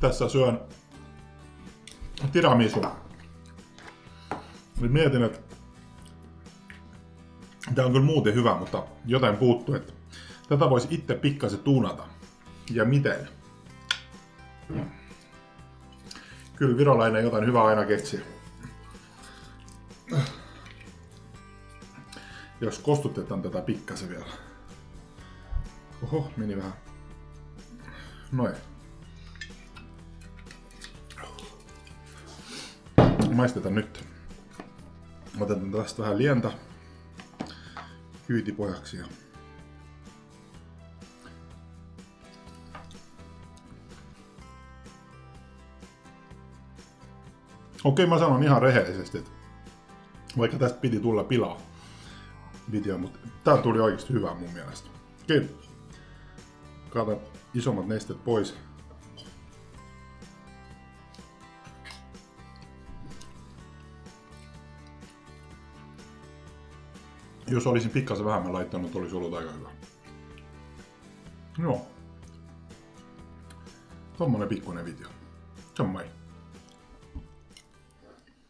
Tässä syön tiramisu. Mietin, että tää on kyllä muuten hyvä, mutta jotain puuttuu, että tätä voisi itse pikkasen tuunata. Ja miten? Kyllä virolainen jotain hyvää aina keksii. Jos kostutetaan tätä pikkasen vielä. Oho, meni vähän. Noin. Maistetaan nyt. Otetaan tästä vähän lientä kyytipojaksi. Okei, mä sanon ihan rehellisesti, että vaikka tästä piti tulla pilaa video, mutta tää tuli oikeasti hyvää mun mielestä. Okei. Kaataan isommat nestet pois. Jos olisin pikkasen vähemmän laittanut, olisi ollut aika hyvä. Joo. Tommonen pikkuinen video. Se on moi.